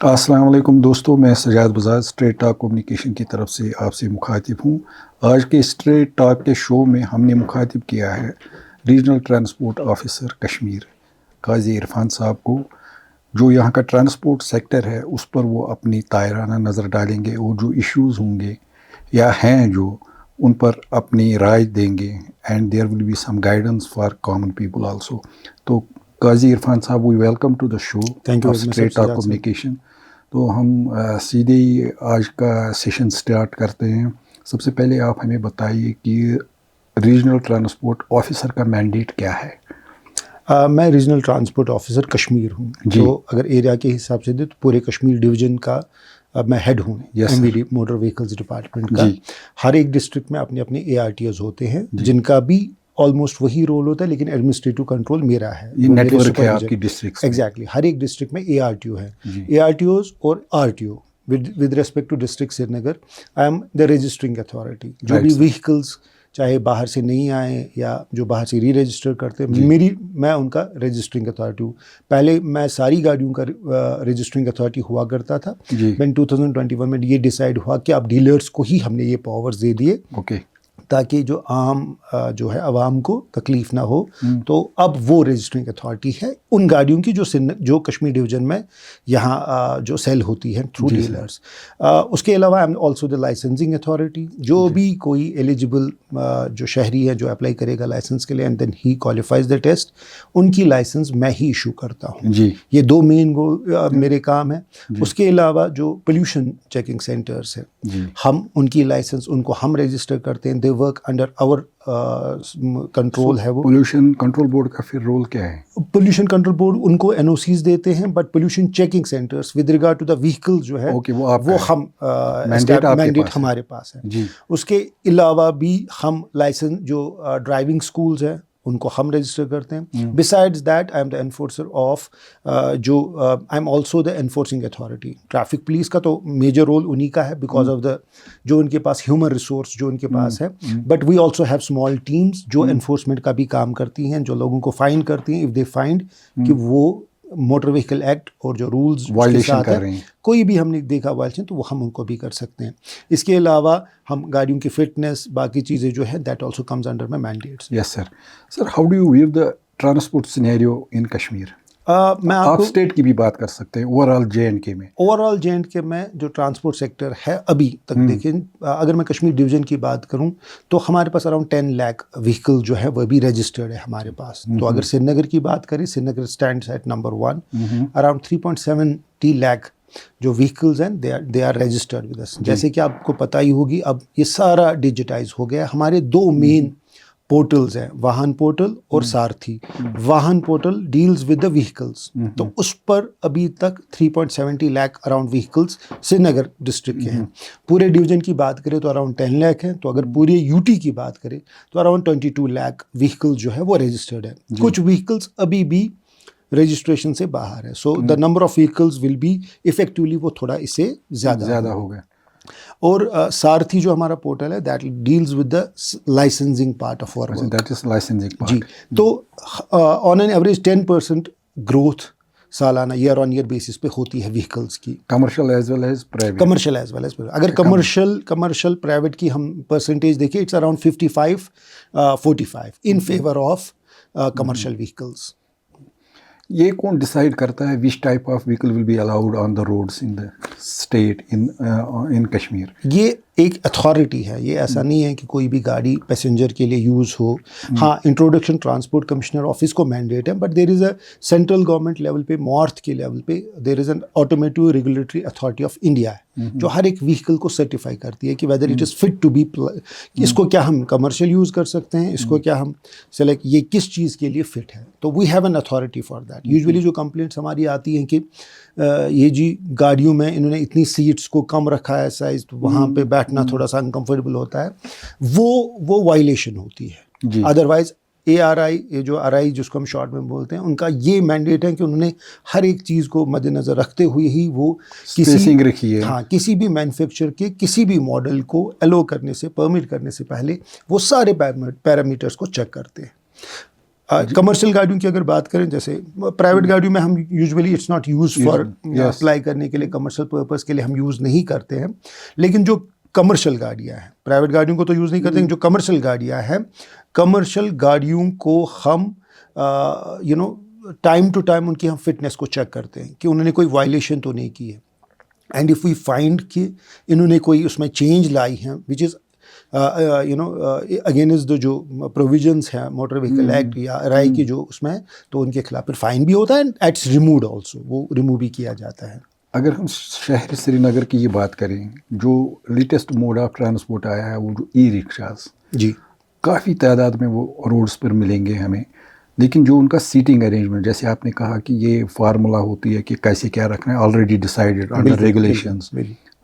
अस्सलाम वालेकुम दोस्तों, मैं Sajjad Bajaj straight talk communication की तरफ से आपसे मुखातिब हूँ। आज के स्ट्रेट टॉक के शो में हमने मुखातिब किया है रीजनल ट्रांसपोर्ट ऑफिसर कश्मीर काजी इरफान साहब को, जो यहाँ का ट्रांसपोर्ट सेक्टर है उस पर वो अपनी तायराना नज़र डालेंगे और जो इश्यूज़ होंगे या हैं जो उन पर अपनी राय देंगे and there will be some guidance for common people also. तो Qazi Irfan sahab, we welcome to the show thank you of very much straight talk Sajjad sahab. Communication. तो हम सीधे ही आज का सेशन स्टार्ट करते हैं। सबसे पहले आप हमें बताइए कि रीजनल ट्रांसपोर्ट ऑफिसर का मैंडेट क्या है? मैं रीजनल ट्रांसपोर्ट ऑफिसर कश्मीर हूँ। जी। तो अगर एरिया के हिसाब से दे तो पूरे कश्मीर डिवीज़न का मैं हेड हूँ। Yes, MVD motor vehicles department का। जी। हर एक डिस्ट्रिक्ट में अपने अपने एआरटीओज होते हैं जी। जिनका भी ऑलमोस्ट वही रोल होता है, लेकिन एडमिनिस्ट्रेटिव कंट्रोल मेरा है। ये वो मेरे नेटवर्क है supervisor- आपकी डिस्ट्रिक्ट में। एग्जैक्टली हर एक डिस्ट्रिक्ट में एआरटीओ है। जी। एआरटीओज और RTO with respect to district Srinagar, I am the registering authority. जो Right, भी sir. व्हीकल्स चाहे बाहर से नहीं आए या जो बाहर से री रजिस्टर करते हैं, मैं उनका रजिस्टरिंग अथॉरिटी हूँ। पहले मैं सारी गाड़ियों का रजिस्टरिंग अथॉरिटी हुआ करता था। जी। मैंने 2021 में ये डिसाइड हुआ कि अब डीलर्स को ही हमने ये पावर्स दे दिए ओके। ताकि जो आम जो है आवाम को तकलीफ ना हो। तो अब वो रजिस्टरिंग अथॉरिटी है उन गाड़ियों की जो कश्मीर डिवीज़न में यहाँ जो सेल होती है थ्रू जी, सर। डीलर्स। उसके अलावा आई am also the licensing authority. जो भी कोई एलिजिबल जो शहरी है जो अप्लाई करेगा लाइसेंस के लिए and then he qualifies the test, उनकी लाइसेंस मैं ही इशू करता हूँ। जी। ये दो मेन मेरे काम है। उसके अलावा जो पोल्यूशन चेकिंग सेंटर्स है, जी। हम उनकी लाइसेंस उनको हम रजिस्टर करते हैं। They work under our control है वो। पोल्यूशन कंट्रोल बोर्ड का फिर रोल क्या है? पोल्यूशन कंट्रोल बोर्ड उनको एनओसीज देते हैं, but pollution checking centres with regard to the vehicle जो है ओके, वो आपका वो है। हम मैंडेट हमारे पास है। जी। उसके अलावा भी हम लाइसेंस जो ड्राइविंग स्कूल्स हैं उनको हम रजिस्टर करते हैं। Besides that I am the enforcer of जो I am also the enforcing authority. Traffic police का तो मेजर रोल उन्हीं का है बिकॉज ऑफ द जो उनके पास ह्यूमन रिसोर्स जो उनके पास है। But we also have small teams जो एनफोर्समेंट का भी काम करती हैं, जो लोगों को फाइन करती हैं इफ़ दे फाइंड कि वो मोटर व्हीकल एक्ट और जो रूल्स वायलेशन कर रहे हैं। कोई भी हमने देखा वायलेशन तो वो हम उनको भी कर सकते हैं। इसके अलावा हम गाड़ियों की फिटनेस बाकी चीज़ें जो है that also comes under my mandates. Yes sir. Sir, how do you view the transport scenario in Kashmir? मैं आप आपको स्टेट की भी बात कर सकते हैं, ओवरऑल जे में। ओवरऑल जे में जो ट्रांसपोर्ट सेक्टर है अभी तक देखिए, अगर मैं कश्मीर डिवीज़न की बात करूं तो हमारे पास अराउंड 10 लाख व्हीकल जो है वह भी रजिस्टर्ड है हमारे पास। तो अगर श्रीनगर की बात करें, Srinagar stands at number 1। Around 3.70 lakh जो व्हीकल्स हैं they are registered with us. जैसे कि आपको पता ही होगी, अब ये सारा डिजिटाइज हो गया। हमारे दो मेन पोर्टल्स हैं, वाहन पोर्टल और सारथी। वाहन portal deals with the vehicles, तो उस पर अभी तक 3.70 lakh around vehicles Srinagar district के हैं। पूरे डिवीजन की बात करें तो अराउंड 10 लाख हैं। तो अगर पूरे यूटी की बात करें तो अराउंड 22 लाख व्हीकल जो है वो रजिस्टर्ड है। कुछ व्हीकल्स अभी भी रजिस्ट्रेशन से बाहर है। So the number of vehicles will be effectively वो थोड़ा इससे ज़्यादा होगा। और सारथी जो हमारा पोर्टल है that deals with the licensing part of our work. That is licensing part. जी। तो ऑन एन एवरेज 10% ग्रोथ सालाना ईयर ऑन ईयर बेसिस पे होती है व्हीकल्स की। Commercial as well as private. Commercial as well as अगर commercial private की हम परसेंटेज देखें, it's around 55-45 in favour of commercial vehicles. ये कौन डिसाइड करता है which type of vehicle will be allowed on the roads in the state in Kashmir? ये एक अथॉरिटी है, ये ऐसा नहीं है कि कोई भी गाड़ी पैसेंजर के लिए यूज़ हो। हाँ, इंट्रोडक्शन ट्रांसपोर्ट कमिश्नर ऑफिस को मैंडेट है, but there is a central government level पे, मॉर्थ के लेवल पे there is an automotive regulatory authority of India है जो हर एक व्हीकल को सर्टिफाई करती है कि whether it is fit to be, इसको क्या हम कमर्शियल यूज़ कर सकते हैं, इसको क्या हम सेलेक्ट, ये किस चीज़ के लिए फ़िट है। तो we have an authority for that. Usually जो कंप्लेंट्स हमारी आती हैं कि ये जी गाड़ियों में इन्होंने इतनी सीट्स को कम रखा है साइज, तो वहाँ पे बैठना थोड़ा सा अनकम्फर्टेबल होता है, वो वायलेशन होती है। अदरवाइज ARI, ये जो RI जिसको हम शॉर्ट में बोलते हैं, उनका ये मैंडेट है कि उन्होंने हर एक चीज़ को मद्देनज़र रखते हुए ही वो स्पेसिंग रखी है। हाँ, किसी भी मैन्युफैक्चर के किसी भी मॉडल को एलो करने से, परमिट करने से पहले वो सारे पैरामीटर्स को चेक करते हैं। कमर्शियल गाड़ियों की अगर बात करें, जैसे प्राइवेट गाड़ियों में हम usually it's not use for apply करने के लिए, कमर्शियल पर्पस के लिए हम यूज़ नहीं करते हैं। लेकिन जो कमर्शियल गाड़ियाँ हैं, प्राइवेट गाड़ियों को तो यूज़ नहीं करते हैं, जो कमर्शियल गाड़ियाँ हैं, कमर्शियल गाड़ियों को हम टाइम टू टाइम उनकी हम फिटनेस को चेक करते हैं कि उन्होंने कोई वायलेशन तो नहीं की है। एंड इफ़ वी फाइंड कि इन्होंने कोई उसमें चेंज लाई हैं विच इज़ अगेंस्ट द जो प्रोविजंस हैं मोटर व्हीकल एक्ट या राय की जो उसमें, तो उनके खिलाफ फिर फाइन भी होता है एंड इट्स रिमूव्ड ऑल्सो, वो रिमूव भी किया जाता है। अगर हम शहर श्रीनगर की ये बात करें, जो लेटेस्ट मोड ऑफ ट्रांसपोर्ट आया है वो जो ई रिक्शाज, जी, काफ़ी तादाद में वो रोड्स पर मिलेंगे हमें, लेकिन जो उनका सीटिंग अरेंजमेंट, जैसे आपने कहा कि ये फार्मूला होती है कि कैसे क्या रखना है, ऑलरेडी डिसाइडेड अंडर रेगुलेशंस,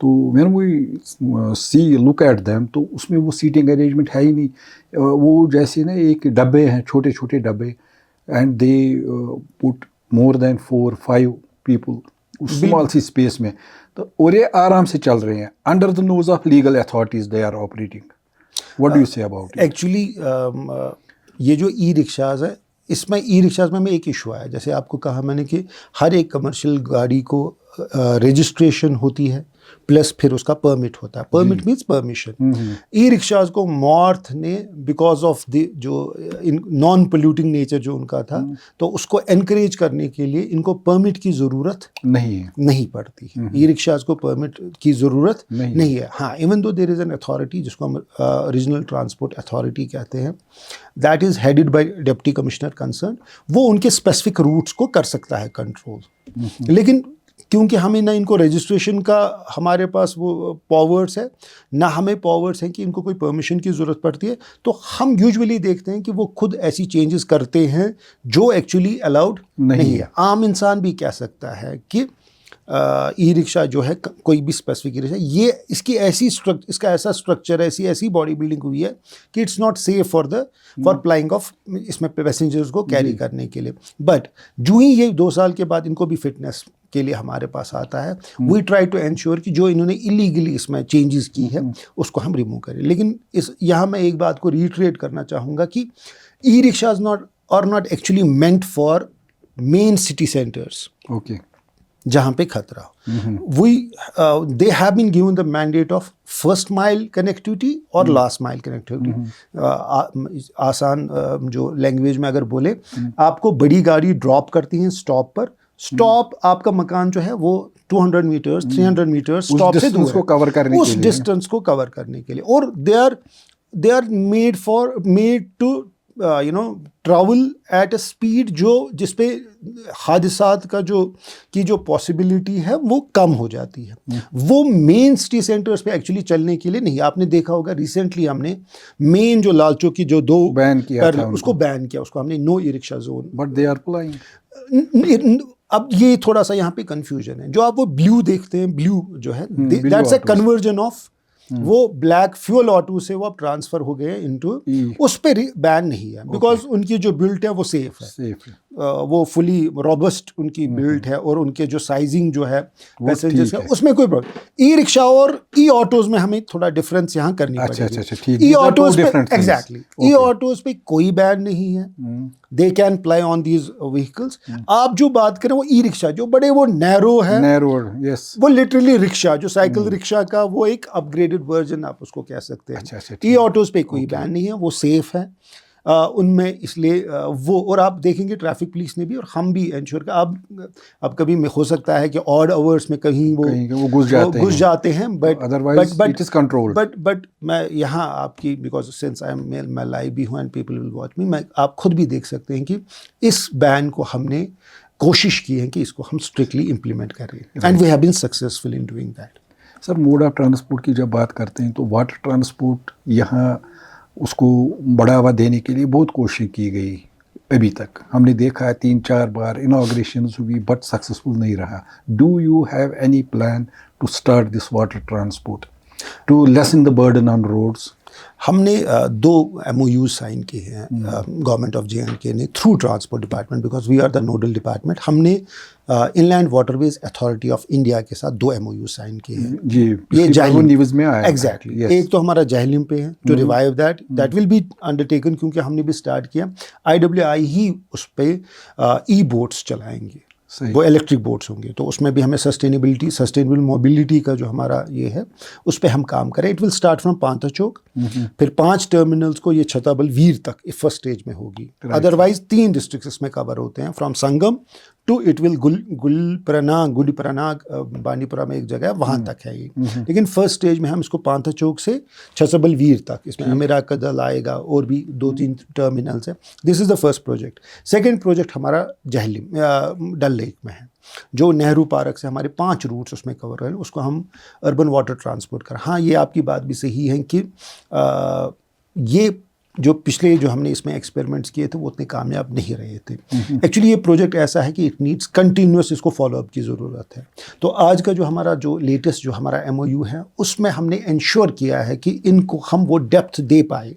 तो when we see look at them, तो उसमें वो सीटिंग अरेंजमेंट है ही नहीं। वो जैसे ना एक डब्बे हैं, छोटे छोटे डब्बे, and they put more than 4-5 people उस स्मॉल सी स्पेस में, तो और ये आराम से चल रहे हैं under the nose of legal authorities they are operating. What do you say about it? Actually ये जो ई रिक्शाज है, इसमें ई रिक्शाज में एक इशू आया, जैसे आपको कहा मैंने कि हर एक कमर्शियल गाड़ी को रजिस्ट्रेशन होती है प्लस फिर उसका परमिट होता है। Permit means permission. E rickshaws को मॉर्थ ने बिकॉज ऑफ द जो नॉन पोल्यूटिंग नेचर जो उनका था, तो उसको एनकरेज करने के लिए इनको परमिट की ज़रूरत नहीं पड़ती। ई रिक्शाज को परमिट की ज़रूरत नहीं है। हाँ, even though there is an authority जिसको हम रीजनल ट्रांसपोर्ट अथॉरिटी कहते हैं, that is headed by deputy commissioner concern, वो उनके स्पेसिफिक रूट्स को कर सकता है कंट्रोल। लेकिन क्योंकि हमें ना इनको रजिस्ट्रेशन का हमारे पास वो पावर्स है, ना हमें पावर्स हैं कि इनको कोई परमिशन की ज़रूरत पड़ती है, तो हम यूजुअली देखते हैं कि वो खुद ऐसी चेंजेस करते हैं जो एक्चुअली अलाउड नहीं है। आम इंसान भी कह सकता है कि ई रिक्शा जो है, कोई भी स्पेसिफिक रिक्शा, ये इसका ऐसा स्ट्रक्चर है, ऐसी बॉडी बिल्डिंग हुई है कि it's not safe for प्लाइंग of इसमें पैसेंजर्स को कैरी करने के लिए। बट जो ही ये 2 साल के बाद इनको भी फिटनेस के लिए हमारे पास आता है, वी ट्राई टू एंश्योर कि जो इन्होंने इलीगली इसमें चेंजेस की है उसको हम रिमूव करें। लेकिन यहाँ मैं एक बात को रीट्रेट करना चाहूँगा कि E rickshaws not actually meant for main city centres, okay, जहाँ पे खतरा हो। They have been given the mandate of first mile connectivity और लास्ट माइल कनेक्टिविटी। आसान जो लैंग्वेज में अगर बोले, आपको बड़ी गाड़ी ड्रॉप करती हैं स्टॉप पर, स्टॉप आपका मकान जो है वो 200 मीटर्स 300 मीटर्स स्टॉप से दूर है, उस डिस्टेंस को कवर करने के लिए। और they are made to travel at a speed जिसपे हादसात का जो पॉसिबिलिटी है वो कम हो जाती है। वो मेन सिटी सेंटर्स पे एक्चुअली चलने के लिए नहीं। आपने देखा होगा रिसेंटली हमने मेन जो लाल चौक की जो 2 बैन किया था, उसको बैन किया, उसको हमने no e rickshaw zone, but they are plying. अब ये थोड़ा सा यहाँ पे कंफ्यूजन है। जो आप वो ब्लू देखते हैं, ब्लू जो है, दैट्स अ कन्वर्जन ऑफ वो ब्लैक फ्यूल ऑटो से वो अब ट्रांसफर हो गए इनटू, उस पे बैन नहीं है बिकॉज उनकी जो बिल्ट है वो सेफ है। वो फुली रॉबस्ट उनकी बिल्ट है और उनके जो साइजिंग जो है पैसेंजर्स का, उसमें कोई प्रॉब्लम। ई रिक्शा और ई ऑटोज में हमें थोड़ा डिफरेंस यहाँ करनी पड़ेगी। ई ऑटोज पे एग्जैक्टली, ई ऑटोज पे कोई बैन नहीं है, they can ply on these vehicles. आप जो बात करें वो ई रिक्शा जो बड़े वो नैरो है, वो लिटरली रिक्शा जो साइकिल रिक्शा का वो एक अपग्रेडेड वर्जन आप उसको कह सकते हैं। ई ऑटोज पे कोई बैन नहीं है, वो सेफ है उनमें, इसलिए वो। और आप देखेंगे ट्रैफिक पुलिस ने भी और हम भी इंश्योर का, अब कभी में हो सकता है कि ऑड आवर्स में कहीं वो घुस जाते हैं, but it is controlled. But मैं यहाँ आपकी, बिकॉज सिंस आई एम मैं लाइव भी हूँ एंड पीपल विल वॉच मी, मैं आप खुद भी देख सकते हैं कि इस बैन को हमने कोशिश की है कि इसको हम स्ट्रिक्टली इम्प्लीमेंट करें, and we have been successful in doing that. Sir, mode of transport की जब बात करते हैं तो वाटर ट्रांसपोर्ट यहाँ उसको बढ़ावा देने के लिए बहुत कोशिश की गई। अभी तक हमने देखा है 3-4 बार इनॉग्रेशंस हुई बट सक्सेसफुल नहीं रहा। Do you have any plan to start this water transport to lessen the burden on roads? हमने 2 MOU साइन किए हैं गवर्नमेंट ऑफ JNK ने through transport department, because we are the nodal department. हमने inland waterways authority of India के साथ 2 MOU sign किए हैं। जी, ये जाहिलिम न्यूज़ में आया। एग्जैक्टली एक तो हमारा जाहिलिम पे है to revive that will be undertaken, क्योंकि हमने भी स्टार्ट किया। IWI ही उस पर ई-बोट्स चलाएंगे, वो इलेक्ट्रिक बोट्स होंगे, तो उसमें भी हमें सस्टेनेबल मोबिलिटी का जो हमारा ये है उस पर हम काम करें। It will start from Panta Chowk, फिर 5 टर्मिनल्स को ये छताबल वीर तक फर्स्ट स्टेज में होगी। अदरवाइज 3 डिस्ट्रिक्ट्स इसमें कवर होते हैं, from Sangam to it will गुलीपरानाग बांडीपुरा में एक जगह है, वहाँ तक है ये। लेकिन फर्स्ट स्टेज में हम इसको पांता चौक से छसबल वीर तक, इसमें अमेरा कदल आएगा और भी 2-3 टर्मिनल्स है। This is the first project. Second project हमारा जाहिलिम डल लेक में है, जो नेहरू पार्क से हमारे 5 रूट्स उसमें कवर हैं, उसको हम अर्बन वाटर ट्रांसपोर्ट कर। हाँ, ये आपकी बात भी सही है कि ये जो पिछले जो हमने इसमें एक्सपेरिमेंट्स किए थे वो उतने कामयाब नहीं रहे थे। एक्चुअली ये प्रोजेक्ट ऐसा है कि इट नीड्स कंटिन्यूस इसको फॉलोअप की ज़रूरत है। तो आज का जो हमारा जो लेटेस्ट जो हमारा MOU है उसमें हमने इंश्योर किया है कि इनको हम वो डेप्थ दे पाए,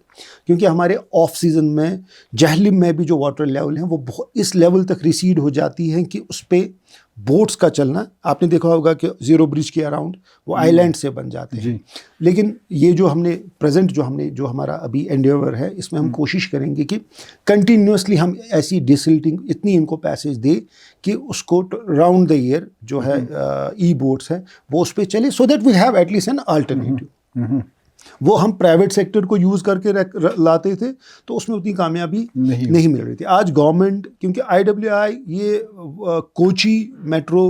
क्योंकि हमारे ऑफ सीज़न में जाहिलिम में भी जो वाटर लेवल है वो बहुत इस लेवल तक रिसीड हो जाती है कि उस पर बोट्स का चलना, आपने देखा होगा कि ज़ीरो ब्रिज के अराउंड वो आइलैंड से बन जाते हैं। लेकिन ये जो हमने प्रेजेंट जो हमारा अभी एंडेवर है, इसमें हम कोशिश करेंगे कि कंटिन्यूसली हम ऐसी डिसिल्टिंग इतनी इनको पैसेज दे कि उसको राउंड द ईयर जो है ई-बोट्स है वो उस पर चले, so that we have at least an alternative. वो हम प्राइवेट सेक्टर को यूज़ करके लाते थे तो उसमें उतनी कामयाबी नहीं मिल रही थी। आज गवर्नमेंट, क्योंकि IWI ये Kochi metro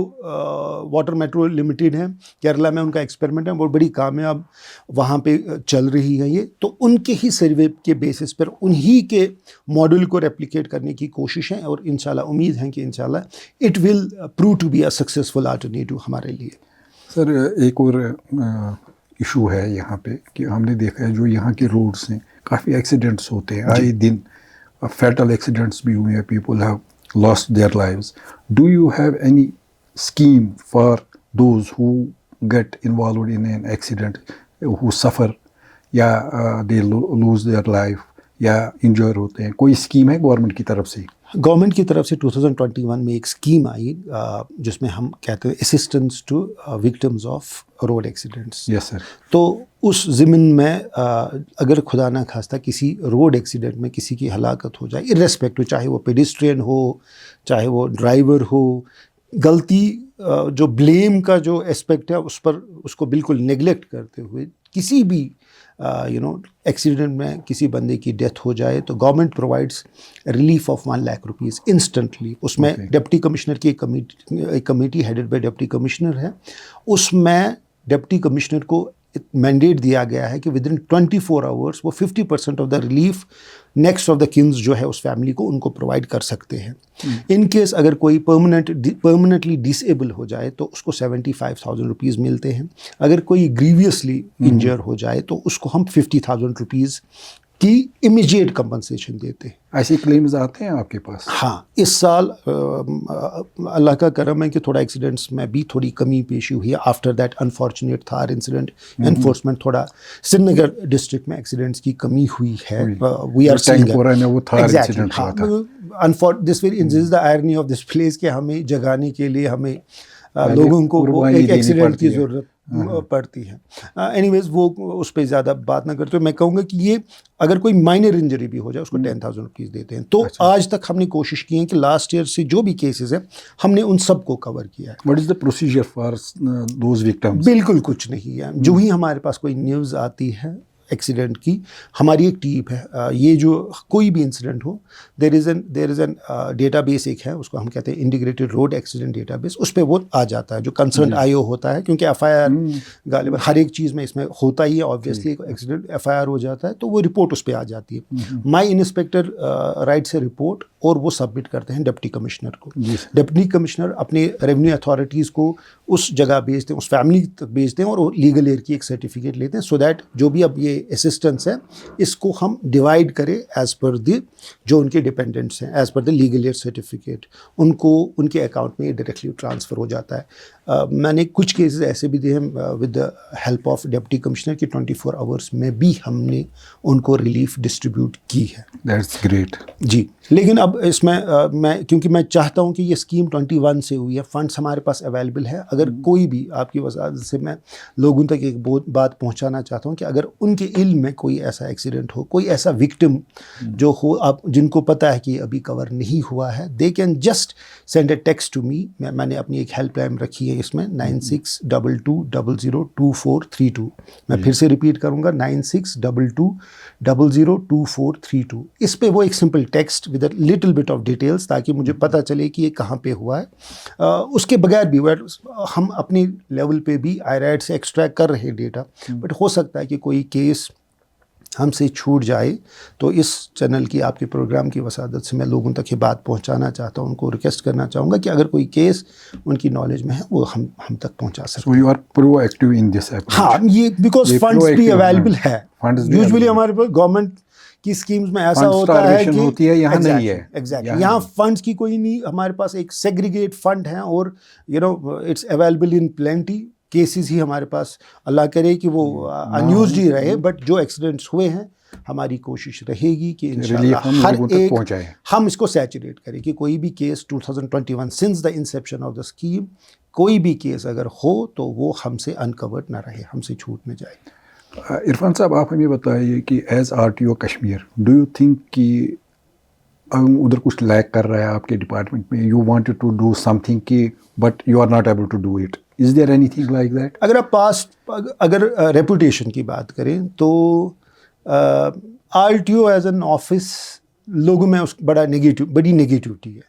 water metro limited है, केरला में उनका एक्सपेरिमेंट है, बहुत बड़ी कामयाब वहाँ पे चल रही है ये, तो उनके ही सर्वे के बेसिस पर उन्हीं के मॉडल को रेप्लिकेट करने की कोशिश है, और इंशाल्लाह उम्मीद है कि इंशाल्लाह it will prove to be a successful alternative हमारे लिए। सर, एक और इशू है यहाँ पे कि हमने देखा है जो यहाँ के रोड्स हैं काफ़ी एक्सीडेंट्स होते हैं आए दिन, फैटल एक्सीडेंट्स भी हुए हैं, people have lost their lives. Do you have any scheme for those who get involved in an accident, who suffer या दे लूज देयर लाइफ या इंजर होते हैं? कोई स्कीम है गवर्नमेंट की तरफ से? गवर्नमेंट की तरफ से 2021 में एक स्कीम आई जिसमें हम कहते हैं assistance to victims of road accidents. Yes sir. तो उस ज़मीन में अगर खुदा ना खास्ता किसी रोड एक्सीडेंट में किसी की हलाकत हो जाए, इर्रेस्पेक्टिव चाहे वो पेडिस्ट्रियन हो चाहे वो ड्राइवर हो, गलती जो ब्लेम का जो एस्पेक्ट है उस पर उसको बिल्कुल नेगलेक्ट करते हुए किसी भी एक्सीडेंट में किसी बंदे की डेथ हो जाए तो government provides relief of 1 lakh rupees instantly. उसमें डिप्टी कमिश्नर की एक committee headed by deputy commissioner है, उसमें डिप्टी कमिश्नर को मैंडेट दिया गया है कि विद इन 24 आवर्स वो 50% of the relief next of the Keynes जो है उस फैमिली को उनको प्रोवाइड कर सकते हैं। इन केस अगर कोई परमानेंटली डिसेबल हो जाए तो उसको 75,000 रुपीज़ मिलते हैं। अगर कोई ग्रीवियसली इंजर हो जाए तो उसको हम 50,000 रुपीज़ की इमीडिएट कंपनसेशन देते हैं। ऐसे क्लेम्स आते हैं आपके पास? हाँ, इस साल अल्लाह का करम है कि थोड़ा एक्सीडेंट्स में भी थोड़ी कमी पेशी हुई है। After that unfortunate Thar incident enforcement, थोड़ा श्रीनगर डिस्ट्रिक्ट में एक्सीडेंट्स की कमी हुई है। We are seeing this is the irony of this place कि हमें जगाने के लिए हमें लोगों को एक एक्सीडेंट की ज़रूरत पड़ती है। एनीवेज वो उस पर ज़्यादा बात ना करते, मैं कहूँगा कि ये अगर कोई माइनर इंजरी भी हो जाए उसको 10,000 रुपीज़ देते हैं। तो आज तक हमने कोशिश की है कि लास्ट ईयर से जो भी केसेस है हमने उन सब को कवर किया है। What is the procedure for those victims? बिल्कुल कुछ नहीं है। जो ही हमारे पास कोई न्यूज़ आती है एक्सीडेंट की, हमारी एक टीम है, ये जो कोई भी इंसिडेंट हो देयर इज़ एन डेटाबेस एक है, उसको हम कहते हैं इंटीग्रेटेड रोड एक्सीडेंट डेटाबेस। उस पर वो आ जाता है जो कंसर्न IO होता है, क्योंकि FIR गालिबा हर एक चीज़ में इसमें होता ही है। ऑब्वियसली एक्सीडेंट FIR हो जाता है तो वो रिपोर्ट उस पर आ जाती है। माई इंस्पेक्टर राइट से रिपोर्ट और वो सबमिट करते हैं डिप्टी कमिश्नर को। डिप्टी कमिश्नर अपने रेवेन्यू अथॉरिटीज़ को उस जगह भेजते हैं, उस फैमिली तक भेजते हैं और वो लीगल एयर की एक सर्टिफिकेट लेते हैं, सो दैट जो भी अब ये असिस्टेंस है इसको हम डिवाइड करें एज पर द जो उनके डिपेंडेंट्स हैं, as per the legal air certificate, उनको उनके अकाउंट में डायरेक्टली ट्रांसफ़र हो जाता है। मैंने कुछ केसेस ऐसे भी दिए हैं with the help of deputy commissioner कि 24 आवर्स में भी हमने उनको रिलीफ डिस्ट्रीब्यूट की है। दैट्स ग्रेट जी, लेकिन अब इसमें क्योंकि मैं चाहता हूं कि ये स्कीम 21 से हुई है, फंड्स हमारे पास अवेलेबल है। अगर कोई भी आपकी वजह से मैं लोगों तक एक बात पहुंचाना चाहता हूं कि अगर उनके इल्म में कोई ऐसा एक्सीडेंट हो, कोई ऐसा विक्टिम जो हो, आप जिनको पता है कि अभी कवर नहीं हुआ है, they can just send a text to me. मैंने अपनी एक हेल्पलाइन रखी है इसमें 9622002432। मैं फिर से रिपीट करूंगा 9622002432। इस पे वो एक simple text with a little bit of details, ताकि मुझे पता चले कि ये कहाँ पे हुआ है। उसके बगैर भी हम अपनी लेवल पे भी IRAD से एक्सट्रैक्ट कर रहे डेटा, बट हो सकता है कि कोई केस हमसे छूट जाए। तो इस चैनल की, आपके प्रोग्राम की वसादत से मैं लोगों तक ये बात पहुंचाना चाहता हूं, उनको रिक्वेस्ट करना चाहूँगा कि अगर कोई केस उनकी नॉलेज में है वो हम तक पहुंचा सकते हैं। So you are proactive in this approach. हाँ, ये बिकॉज फंड्स भी अवेलेबल है। यूजुअली हमारे पास गवर्नमेंट की स्कीम्स में ऐसा होता है कि होती है, यहाँ नहीं है। एग्जैक्टली यहाँ फंड्स की कोई नहीं, हमारे पास एक सेग्रीगेट फंड है और it's available in plenty. Cases ही हमारे पास, अल्लाह करे कि वो अनयूज्ड ही रहे, बट जो एक्सीडेंट्स हुए हैं हमारी कोशिश रहेगी कि इंशाल्लाह हर एक हम इसको सैचुरेट करें कि कोई भी case 2021 since the Inception of the scheme, कोई भी केस अगर हो तो वो हमसे अनकवर्ड ना रहे, हमसे छूट न जाए। इरफान साहब, आप हमें बताइए कि as RTO Kashmir, do you think कि उधर कुछ लैक कर रहा है आपके डिपार्टमेंट में? You wanted to do something कि but you are not able to do it. Is there anything like that? अगर आप अगर रेपुटेशन की बात करें तो RTO एज एन ऑफिस लोगों में बड़ी नेगेटिविटी है।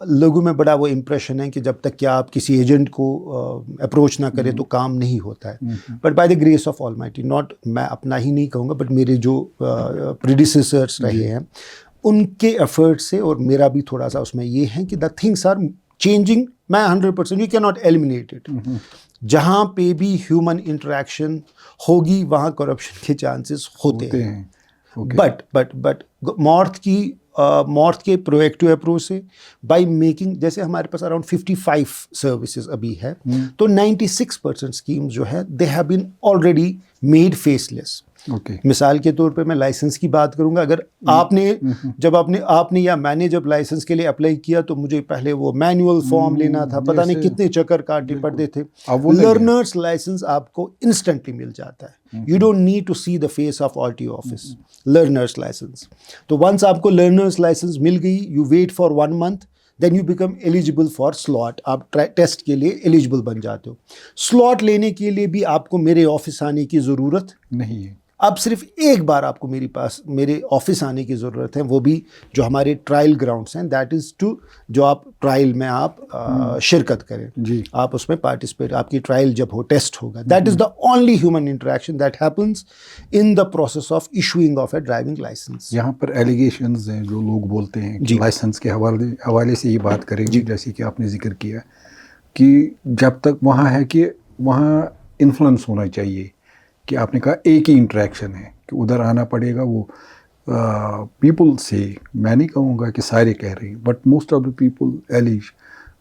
लोगों में बड़ा वो इम्प्रेशन है कि जब तक कि आप किसी एजेंट को अप्रोच ना करें तो काम नहीं होता है। But by the grace of almighty, not मैं अपना ही नहीं कहूँगा, बट मेरे जो प्रीडिसेसर्स रहे हैं उनके एफर्ट से, और मेरा भी थोड़ा सा उसमें ये है कि द थिंग्स आर चेंजिंग। मैं 100%, you can not eliminate it. जहाँ पे भी ह्यूमन इंटरेक्शन होगी वहाँ करप्शन के चांसेस होते हैं। बट मॉर्थ के प्रोएक्टिव अप्रोच से, बाय मेकिंग, जैसे हमारे पास अराउंड 55 सर्विसेज अभी है, तो 96% स्कीम्स जो है they have been already made faceless. मिसाल के तौर पे मैं लाइसेंस की बात करूंगा। अगर आपने या मैंने जब लाइसेंस के लिए अप्लाई किया तो मुझे पहले वो मैनुअल फॉर्म लेना था, पता नहीं कितने चक्कर काटने पड़ते थे। लर्नर्स लाइसेंस आपको इंस्टेंटली मिल जाता है। You don't need to see the face of RTO office. Learners licence, तो वंस आपको लर्नर्स लाइसेंस मिल गई, you wait for 1 month, then you become eligible for slot. आप टेस्ट के लिए एलिजिबल बन जाते हो। स्लॉट लेने के लिए भी आपको मेरे ऑफिस आने की ज़रूरत नहीं है। अब सिर्फ एक बार आपको मेरे ऑफिस आने की ज़रूरत है, वो भी जो हमारे ट्रायल ग्राउंड्स हैं, दैट इज़ टू, जो आप ट्रायल में आप शिरकत करें जी, आप उसमें पार्टिसिपेट, आपकी ट्रायल जब हो, टेस्ट होगा। That is the only human interaction that happens in the process of issuing of a driving licence. यहाँ पर एलिगेशंस हैं जो लोग बोलते हैं कि लाइसेंस के हवाले से ये बात करेंगे, जैसे कि आपने जिक्र किया कि जब तक वहाँ है कि वहाँ इन्फ्लुएंस होना चाहिए, कि आपने कहा एक ही इंटरेक्शन है कि उधर आना पड़ेगा। वो पीपल से, मैं नहीं कहूँगा कि सारे कह रहे हैं, but most of the people allege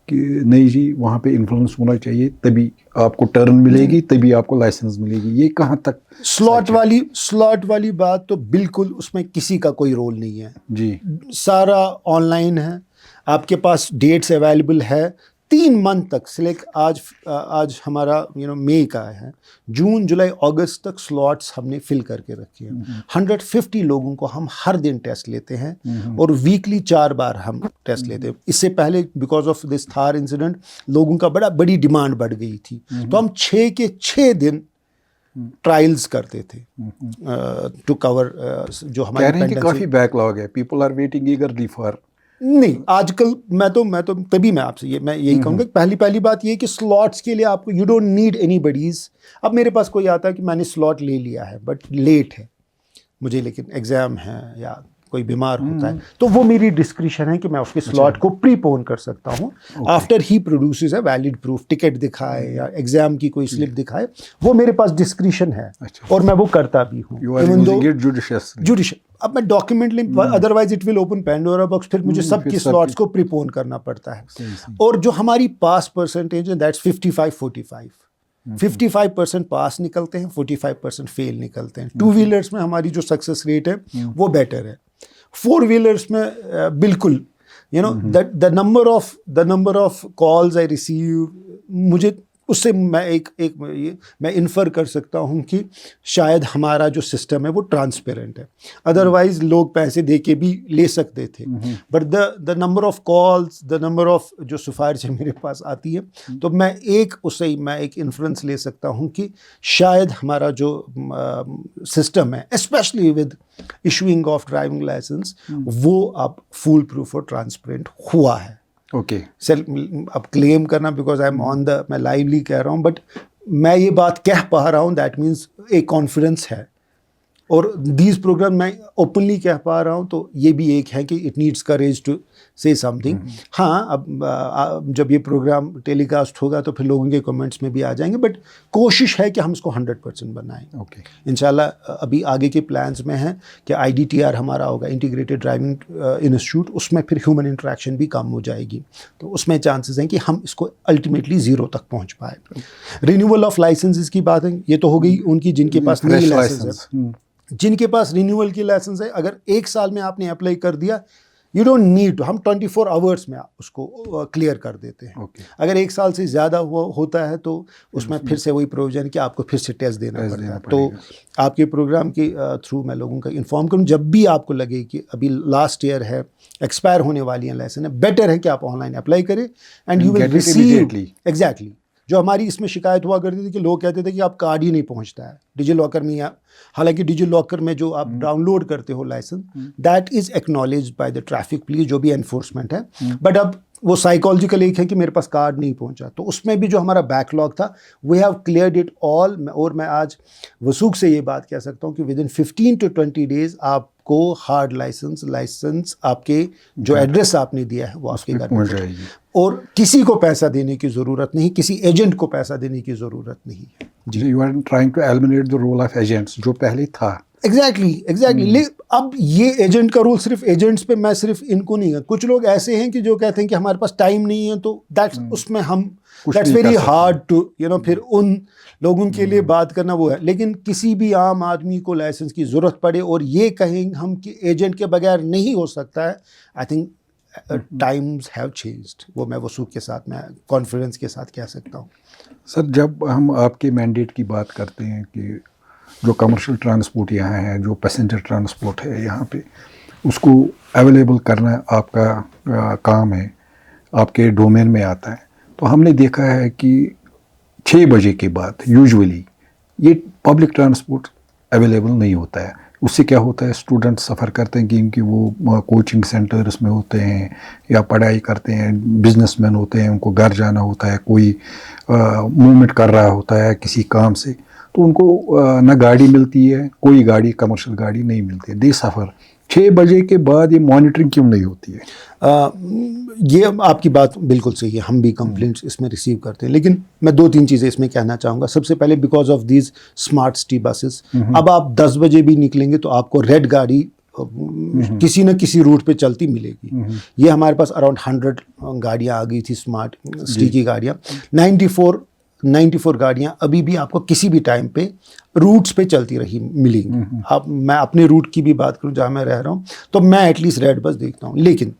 कि नहीं जी, वहाँ पे इन्फ्लुएंस होना चाहिए, तभी आपको टर्न मिलेगी, तभी आपको लाइसेंस मिलेगी। ये कहाँ तक? स्लॉट वाली बात तो बिल्कुल, उसमें किसी का कोई रोल नहीं है जी। सारा ऑनलाइन है, आपके पास डेट्स अवेलेबल है 3 month तक सिलेक्ट। आज हमारा मई का है, जून जुलाई अगस्त तक स्लॉट्स हमने फिल करके रखे हैं। 150 लोगों को हम हर दिन टेस्ट लेते हैं और वीकली 4 बार हम टेस्ट लेते हैं। इससे पहले because of this Thar incident लोगों का बड़ी डिमांड बढ़ गई थी, तो हम 6 के 6 दिन ट्रायल्स करते थे टू कवर जो हमारे काफी बैकलॉग है, people are waiting eagerly for. नहीं, आजकल मैं तो तभी मैं आपसे मैं यही कहूँगा, पहली बात ये कि स्लॉट्स के लिए आपको यू डोंट नीड एनीबडीज। अब मेरे पास कोई आता है कि मैंने स्लॉट ले लिया है बट लेट है मुझे, लेकिन एग्ज़ाम है या कोई बीमार होता है, तो वो मेरी डिस्क्रिशन है कि मैं उसके स्लॉट को प्रीपोन कर सकता हूँ after he produces a valid proof, ticket दिखाए या एग्जाम की कोई स्लिप दिखाए, वो मेरे पास डिस्क्रिशन है और मैं वो करता भी हूँ। जुडिशियल अब मैं documentally, otherwise it will open Pandora box, फिर मुझे सबके स्लॉट्स को प्रीपोन करना पड़ता है। और जो हमारी पास परसेंटेज है दैट्स 55-45, 55% पास निकलते हैं, 45% फेल निकलते हैं। 2 व्हीलर्स में हमारी जो सक्सेस रेट है वो बेटर है। 4 व्हीलर्स में बिल्कुल the number of calls I receive, मुझे उससे मैं इन्फर कर सकता हूँ कि शायद हमारा जो सिस्टम है वो ट्रांसपेरेंट है। अदरवाइज लोग पैसे दे के भी ले सकते थे, but the number of calls, the number of जो सिफारिशें मेरे पास आती है, तो मैं एक इन्फ्लुएंस ले सकता हूँ कि शायद हमारा जो सिस्टम है, specially with issuing of driving licence, वो अब फुल प्रूफ और ट्रांसपेरेंट हुआ है। ओके अब क्लेम करना, बिकॉज आई एम मैं लाइवली कह रहा हूँ, बट मैं ये बात कह पा रहा हूँ, दैट मीन्स एक कॉन्फिडेंस है। और दीज प्रोग्राम मैं ओपनली कह पा रहा हूँ, तो ये भी एक है कि it needs courage to say something. हाँ, अब जब ये प्रोग्राम टेलीकास्ट होगा तो फिर लोगों के कमेंट्स में भी आ जाएंगे, बट कोशिश है कि हम इसको 100% बनाएं। ओके इंशाल्लाह अभी आगे के प्लान्स में है कि IDTR हमारा होगा, इंटीग्रेटेड ड्राइविंग इंस्टीट्यूट, उसमें फिर ह्यूमन इंटरेक्शन भी कम हो जाएगी, तो उसमें चांसेस हैं कि हम इसको अल्टीमेटली 0 तक पहुँच पाए। रिन्यूअल ऑफ लाइसेंसेस की बात है, ये तो हो गई उनकी जिनके पास नई लाइसेंस है। जिनके पास रिन्यूअल की लाइसेंस है, अगर 1 साल में आपने अप्लाई कर दिया, यू डोंट नीड टू, हम 24 आवर्स में उसको क्लियर कर देते हैं। अगर 1 साल से ज़्यादा होता है तो उसमें फिर से वही प्रोविजन कि आपको फिर से टेस्ट देना पड़ता है। तो आपके प्रोग्राम के थ्रू मैं लोगों का इन्फॉर्म करूँ, जब भी आपको लगे कि अभी लास्ट ईयर है, एक्सपायर होने वाली है लाइसेंस है, बेटर है कि आप ऑनलाइन अप्लाई करें and you will receive. Exactly, जो हमारी इसमें शिकायत हुआ करती थी कि लोग कहते थे कि आप कार्ड ही नहीं पहुंचता है डिजी लॉकर में, या हालांकि डिजी लॉकर में जो आप डाउनलोड करते हो licence, that is acknowledged by the traffic police, जो भी एनफोर्समेंट है, बट अब वो साइकोलॉजिकल एक है कि मेरे पास कार्ड नहीं पहुंचा, तो उसमें भी जो हमारा बैकलॉग था we have cleared it all. और मैं आज वसूख से ये बात कह सकता हूँ कि विद इन 15 to 20 डेज आपको हार्ड लाइसेंस आपके जो एड्रेस आपने दिया है वो आपके घर में जाएगी, और किसी को पैसा देने की ज़रूरत नहीं, किसी एजेंट को पैसा देने की ज़रूरत नहीं है। जी, you are trying to eliminate the role of agents जो पहले था। एग्जैक्टली। अब ये एजेंट का रोल सिर्फ एजेंट्स पे, मैं सिर्फ इनको नहीं है, कुछ लोग ऐसे हैं कि जो कहते हैं कि हमारे पास टाइम नहीं है, तो दैट्स उसमें हम दैट्स वेरी हार्ड टू फिर उन लोगों के लिए बात करना वो है। लेकिन किसी भी आम आदमी को लाइसेंस की ज़रूरत पड़े और ये कहें हम कि एजेंट के बगैर नहीं हो सकता है, I think times have changed, वो मैं वसूख के साथ, मैं कॉन्फिडेंस के साथ कह सकता हूँ। सर, जब हम आपके मैंडेट की बात करते हैं कि जो कमर्शियल ट्रांसपोर्ट यहाँ है, जो पैसेंजर ट्रांसपोर्ट है यहाँ पे, उसको अवेलेबल करना आपका काम है, आपके डोमेन में आता है, तो हमने देखा है कि 6 बजे के बाद यूजुअली ये पब्लिक ट्रांसपोर्ट अवेलेबल नहीं होता है। उससे क्या होता है, स्टूडेंट सफ़र करते हैं कि इनकी वो कोचिंग सेंटर्स में होते हैं या पढ़ाई करते हैं, बिजनेसमैन होते हैं, उनको घर जाना होता है, कोई मूवमेंट कर रहा होता है किसी काम से, तो उनको ना गाड़ी मिलती है, कोई गाड़ी, कमर्शियल गाड़ी नहीं मिलती है। दे सफ़र 6 बजे के बाद ये मॉनिटरिंग क्यों नहीं होती है? ये आपकी बात बिल्कुल सही है, हम भी कंप्लेंट्स इसमें रिसीव करते हैं, लेकिन मैं 2-3 चीज़ें इसमें कहना चाहूँगा। सबसे पहले, because of these smart city buses, अब आप 10 बजे भी निकलेंगे तो आपको रेड गाड़ी किसी न किसी रूट पे चलती मिलेगी। ये हमारे पास अराउंड 100 गाड़ियाँ आ गई थी, स्मार्ट सिटी की गाड़ियाँ। 94 गाड़ियाँ अभी भी आपको किसी भी टाइम पे रूट्स पे चलती रही मिलेंगी। अब मैं अपने रूट की भी बात करूं जहाँ मैं रह रहा हूं, तो मैं एटलीस्ट रेड बस देखता हूं, लेकिन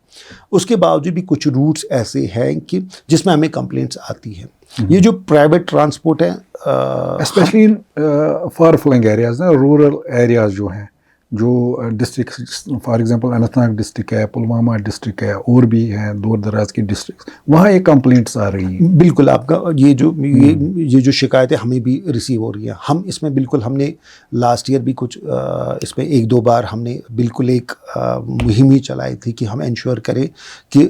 उसके बावजूद भी कुछ रूट्स ऐसे हैं कि जिसमें हमें कंप्लेंट्स आती हैं। ये जो प्राइवेट ट्रांसपोर्ट है, specially in far flung areas ना, रूरल एरियाज जो हैं, जो district, for example Anantnag district है, पुलवामा डिस्ट्रिक्ट है, और भी हैं दूर दराज की डिस्ट्रिक्ट, वहाँ ये कंप्लेंट्स आ रही हैं। बिल्कुल, आपका ये जो शिकायतें हमें भी रिसीव हो रही हैं, हम इसमें बिल्कुल, हमने लास्ट ईयर भी कुछ इसमें 1-2 बार हमने बिल्कुल एक मुहिम ही चलाई थी कि हम इंश्योर करें कि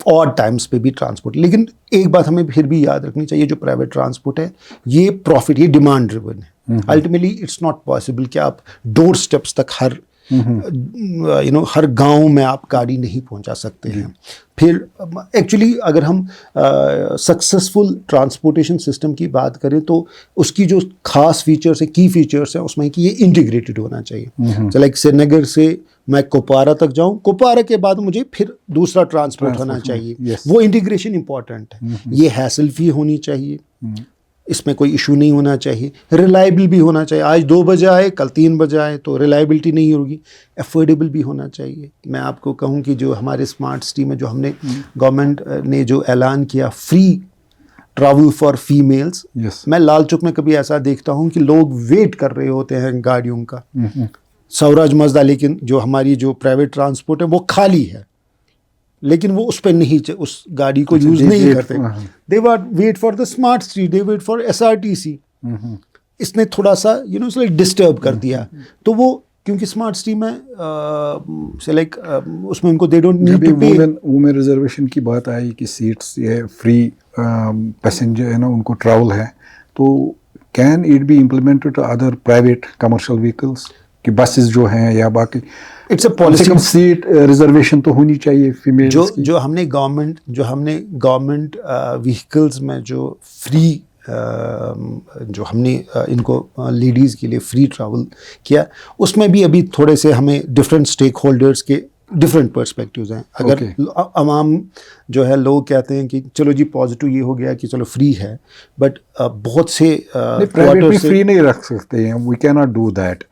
ऑड टाइम्स पे भी ट्रांसपोर्ट। लेकिन एक बात हमें फिर भी याद रखनी चाहिए, जो प्राइवेट ट्रांसपोर्ट है ये प्रॉफिट, ये डिमांड ड्रिवन है। अल्टीमेटली इट्स नॉट पॉसिबल कि आप डोर स्टेप्स तक हर हर गांव में आप गाड़ी नहीं पहुंचा सकते हैं। फिर एक्चुअली अगर हम सक्सेसफुल ट्रांसपोर्टेशन सिस्टम की बात करें तो उसकी जो खास फीचर्स है, की फीचर्स हैं उसमें कि ये इंटीग्रेटेड होना चाहिए। तो लाइक श्रीनगर से मैं कुपवारा तक जाऊं, कुपवारा के बाद मुझे फिर दूसरा ट्रांसपोर्ट होना चाहिए। वो इंटीग्रेशन इंपॉर्टेंट है। ये हैसल फ्री होनी चाहिए, इसमें कोई इशू नहीं होना चाहिए, रिलायबल भी होना चाहिए। आज 2 बजे आए, कल 3 बजे आए तो रिलायबिलिटी नहीं होगी। अफोर्डेबल भी होना चाहिए। मैं आपको कहूँ कि जो हमारे स्मार्ट सिटी में जो हमने गवर्नमेंट ने जो ऐलान किया फ्री ट्रैवल फॉर फीमेल्स, मैं लाल चौक में कभी ऐसा देखता हूँ कि लोग वेट कर रहे होते हैं गाड़ियों का, स्वराज मजदा, लेकिन जो हमारी जो प्राइवेट ट्रांसपोर्ट है वो खाली है, लेकिन वो उस पर नहीं, उस गाड़ी को यूज नहीं करते। They wait for the smart city, they wait for SRTC। इसने थोड़ा सा डिस्टर्ब कर दिया। तो वो क्योंकि स्मार्ट सिटी में उसमें उनको दे डोंट नीड टू पे। वुमेन रिजर्वेशन की बात आई कि सीट्स ये फ्री पैसेंजर है ना, उनको ट्रैवल है, तो can it be implemented to other private commercial vehicles कि बसेस जो हैं या बाकी it's a policy. Seat reservation तो होनी चाहिए फीमेल जो हमने गवर्नमेंट व्हीकल्स में जो फ्री जो हमने इनको लेडीज़ के लिए फ्री ट्रैवल किया, उसमें भी अभी थोड़े से हमें डिफरेंट स्टेक होल्डर्स के डिफरेंट पर्सपेक्टिव्स हैं। अगर अवाम जो है, लोग कहते हैं कि चलो जी पॉजिटिव ये हो गया कि चलो फ्री है, बट बहुत से प्राइवेट में फ्री नहीं रख सकते हैं। We can not do that.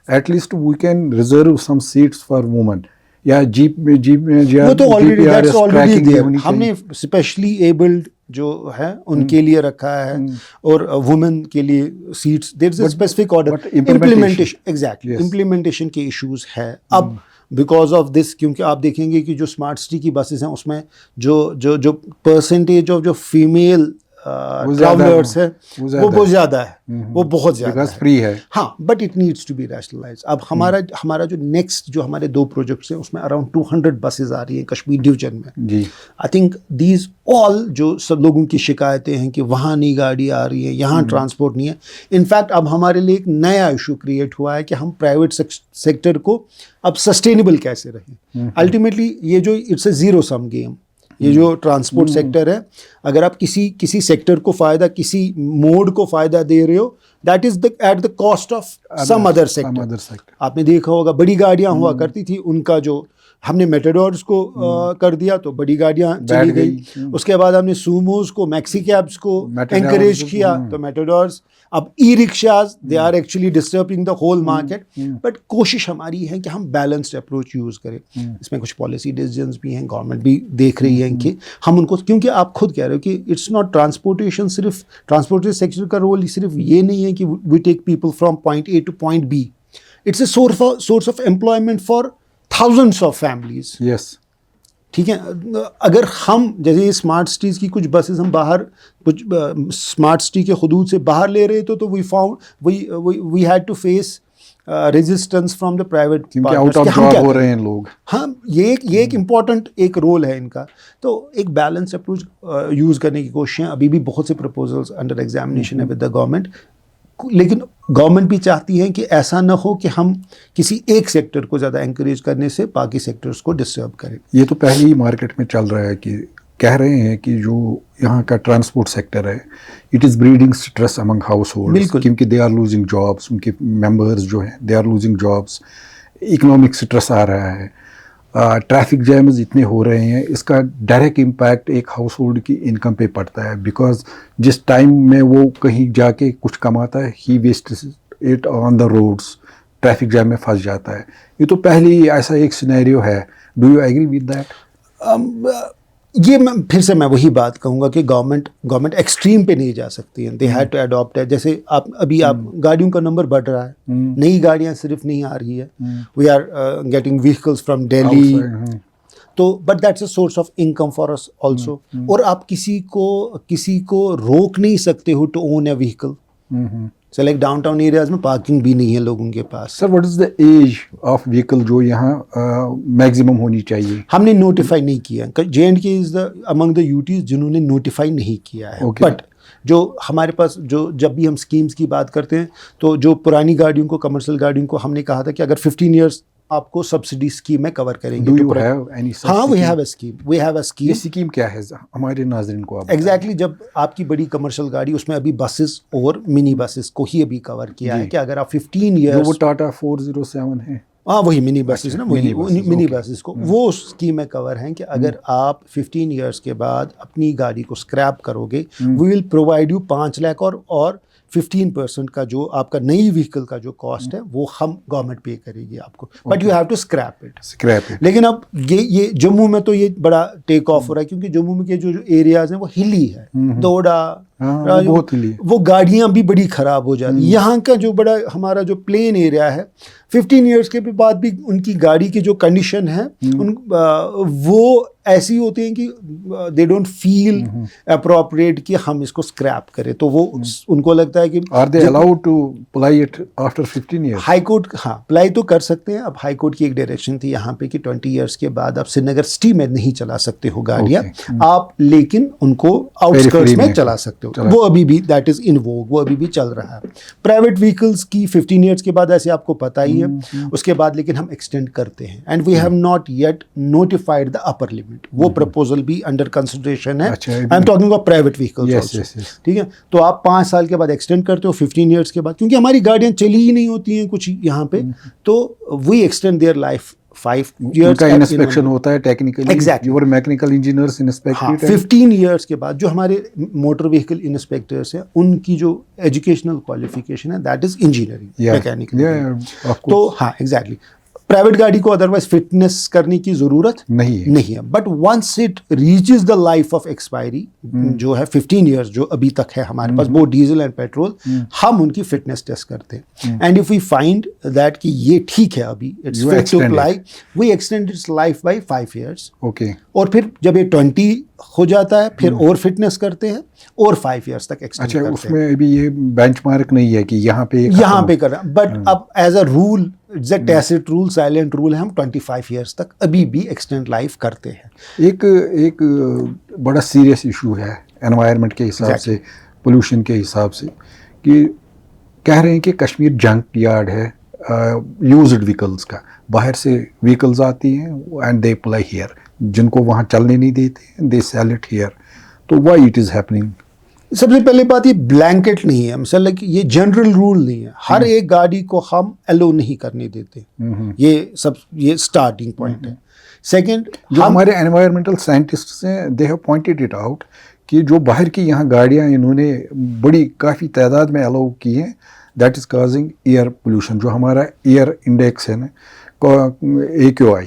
At least we can reserve some seats for women या जीप में वो तो ऑलरेडी देयर। हमने स्पेशली एबल्ड जो है उनके लिए रखा है और वुमेन के लिए seats, there is a specific order. Implementation, exactly, implementation के इश्यूज है अब बिकॉज ऑफ दिस। क्योंकि आप देखेंगे कि जो स्मार्ट सिटी की बसेस हैं उसमें जो परसेंटेज ऑफ जो फीमेल ट्रैवलर्स है वो बहुत ज़्यादा है, वो बहुत ज़्यादा है, फ्री है। हाँ, but it needs to be rationalise. अब हमारा जो नेक्स्ट जो हमारे 2 प्रोजेक्ट्स हैं उसमें अराउंड 200 बसेस आ रही हैं कश्मीर डिवीजन में जी। आई थिंक दीज ऑल जो सब लोगों की शिकायतें हैं कि वहाँ नहीं गाड़ी आ रही है, यहाँ ट्रांसपोर्ट नहीं है। इनफैक्ट अब हमारे लिए एक नया इशू क्रिएट हुआ है कि हम प्राइवेट सेक्टर को अब सस्टेनेबल कैसे रहें। अल्टीमेटली ये जो it's a zero sum game, ये जो ट्रांसपोर्ट सेक्टर है, अगर आप किसी सेक्टर को फ़ायदा, किसी मोड को फ़ायदा दे रहे हो, that is at the cost of some other sector. आपने देखा होगा बड़ी गाड़ियाँ हुआ करती थी, उनका जो हमने मेटाडोर्स को कर दिया तो बड़ी गाड़ियाँ चली गई। उसके बाद हमने सूमोज को, मैक्सी कैब्स को एंकरेज किया तो मेटाडोर्स। अब e rickshaws, they are actually disturbing the whole market. But कोशिश हमारी है कि हम बैलेंस्ड अप्रोच यूज़ करें। इसमें कुछ पॉलिसी डिसीजंस भी हैं, गवर्नमेंट भी देख रही है कि हम उनको, क्योंकि आप खुद कह रहे हो कि इट्स नॉट ट्रांसपोर्टेशन, सिर्फ ट्रांसपोर्टेशन सेक्टर का रोल सिर्फ ये नहीं है कि we take people from point A to point B। It's a source of employment for thousands of families। yes। ठीक है, अगर हम जैसे स्मार्ट सिटीज़ की कुछ बसेस हम बाहर, कुछ स्मार्ट सिटी के हुदूद से बाहर ले रहे थे तो we had to face resistance from the private out of job हो रहे हैं लोग। हाँ, ये एक इम्पॉर्टेंट एक रोल है इनका। तो एक बैलेंस अप्रोच यूज़ करने की कोशिशें, अभी भी बहुत से प्रपोजल्स अंडर एग्जामिनेशन है विद द गवर्नमेंट। लेकिन गवर्नमेंट भी चाहती है कि ऐसा ना हो कि हम किसी एक सेक्टर को ज़्यादा एंकरेज करने से बाकी सेक्टर्स को डिस्टर्ब करें। ये तो पहले ही मार्केट में चल रहा है कि कह रहे हैं कि जो यहाँ का ट्रांसपोर्ट सेक्टर है, it is breeding stress among households, क्योंकि दे आर लूजिंग जॉब्स, उनके मेंबर्स जो हैं they are losing jobs, economic stress आ रहा है, ट्रैफिक जैम्स इतने हो रहे हैं। इसका डायरेक्ट इम्पैक्ट एक हाउस होल्ड की इनकम पे पड़ता है, बिकॉज जिस टाइम में वो कहीं जाके कुछ कमाता है, he waste it on the roads, traffic jam में फंस जाता है। ये तो पहले ही ऐसा एक सिनेरियो है। Do you agree with that? ये मैं वही बात कहूँगा कि गवर्नमेंट एक्सट्रीम पे नहीं जा सकती है। दे हैड टू अडॉप्ट है। जैसे आप गाड़ियों का नंबर बढ़ रहा है, नई गाड़ियाँ सिर्फ नहीं आ रही है, we are getting vehicles from Delhi, तो but that's a source of income for us also. और आप किसी को रोक नहीं सकते हो to own a vehicle. So like downtown areas में पार्किंग भी नहीं है लोगों के पास। Sir, what is the age of vehicle जो यहाँ मैक्सिमम होनी चाहिए? हमने नोटिफाई नहीं किया। J&K is the among the UTs जिन्होंने नोटिफाई नहीं किया है। बट जो हमारे पास जब भी हम स्कीम्स की बात करते हैं तो जो पुरानी गाड़ियों को, कमर्शियल गाड़ियों को हमने कहा था कि अगर 15 ईयर्स आपको सब्सिडी स्कीम में कवर करेंगे। Do you have any such हाँ, we scheme? Have a scheme, we have a scheme. ये स्कीम क्या है हमारे नाज़रीन को आप एग्जैक्टली जब आपकी बड़ी कमर्शियल गाड़ी, उसमें अभी बसेस और मिनी बसेस को ही अभी कवर किया है कि अगर आप 15 जो ईयर्स, वो टाटा 407 है, हाँ वही मिनी बसेस ना, वही मिनी okay. बसेस को वो स्कीम में कवर हैं कि अगर आप 15 ईयर्स के बाद अपनी गाड़ी को स्क्रैप करोगे, we will provide you 5 lakh और 15% का जो आपका नई व्हीकल का जो कॉस्ट है वो हम गवर्नमेंट पे करेगी आपको, but you have to scrap it. लेकिन अब ये जम्मू में तो ये बड़ा टेक ऑफ हो रहा है, क्योंकि जम्मू में के जो एरियाज हैं वो हिली है, दोड़ा, वो गाड़ियां भी बड़ी खराब हो जाती। यहाँ का जो बड़ा हमारा जो प्लेन एरिया है, 15 ईयर्स के बाद भी उनकी गाड़ी की जो कंडीशन है वो ऐसी होती हैं कि दे डोंट फील अप्रोप्रिएट कि हम इसको स्क्रैप करें, तो वो उनको लगता है कि are they allowed to ply it after 15 years? High court, हाँ प्लाई तो कर सकते हैं। अब हाई कोर्ट की एक डायरेक्शन थी यहाँ पे कि 20 ईयर्स के बाद आप श्रीनगर सिटी में नहीं चला सकते हो गाड़ियाँ, आप लेकिन उनको आउटस्कर्ट्स में चला सकते हो। वो अभी भी दैट इज इन वोग, वो अभी भी चल रहा है। प्राइवेट व्हीकल्स की 15 ईयर्स के बाद ऐसे आपको पता ही है, उसके बाद लेकिन हम एक्सटेंड करते हैं, and we have not yet notified the upper limit. वो प्रपोजल भी अंडर कंसिडरेशन है। I am talking about private vehicles, ठीक है। तो आप 5 साल के बाद एक्सटेंड करते हो 15 ईयर्स के बाद, क्योंकि हमारी गाड़ियां चली ही नहीं होती हैं कुछ यहाँ पे, तो we extend their life 5 years का इंस्पेक्शन होता है technically, exactly, your mechanical engineers inspected. 15 years के बाद जो हमारे मोटर व्हीकल इंस्पेक्टर्स हैं उनकी जो एजुकेशनल क्वालिफिकेशन है दैट इज इंजीनियरिंग मैकेनिकल। तो हाँ एग्जैक्टली, प्राइवेट गाड़ी को अदरवाइज फिटनेस करने की जरूरत नहीं है, but once it reaches the life of expiry जो है 15 ईयर्स जो अभी तक है हमारे पास, बोथ डीजल एंड पेट्रोल, हम उनकी फिटनेस टेस्ट करते हैं, and if we find that कि ये ठीक है अभी it's fit to apply, we extend its life by 5 years. Okay, और फिर जब ये 20 हो जाता है फिर और फिटनेस करते हैं और 5 ईयर्स तक एक्सटेंड करते हैं। उसमें अभी ये बेंचमार्क नहीं है कि यहाँ पे कर रहा है, बट अब as a rule it's a tacit rule, silent rule है, हम 25 ईयर्स तक अभी भी एक्सटेंड लाइफ करते हैं। एक बड़ा सीरियस इशू है एनवायरनमेंट के हिसाब से, पोल्यूशन के हिसाब से, कि कह रहे हैं कि कश्मीर जंक यार्ड है यूज्ड व्हीकल्स का। बाहर से व्हीकल्स आती हैं एंड दे प्लाई हियर, जिनको वहाँ चलने नहीं देते, दे सेल इट हियर। तो व्हाई इट इज़ हैपनिंग? सबसे पहले बात, ये ब्लैंकेट नहीं है, मतलब कि ये जनरल रूल नहीं है, हर एक गाड़ी को हम अलो नहीं करने देते, ये स्टार्टिंग पॉइंट है। सेकंड, जो हमारे एनवायरमेंटल साइंटिस्ट्स हैं they have pointed it out कि जो बाहर की यहाँ गाड़ियाँ इन्होंने बड़ी काफ़ी तादाद में अलाउ की हैं, that is causing air pollution. जो हमारा एयर इंडेक्स है ना, AQI,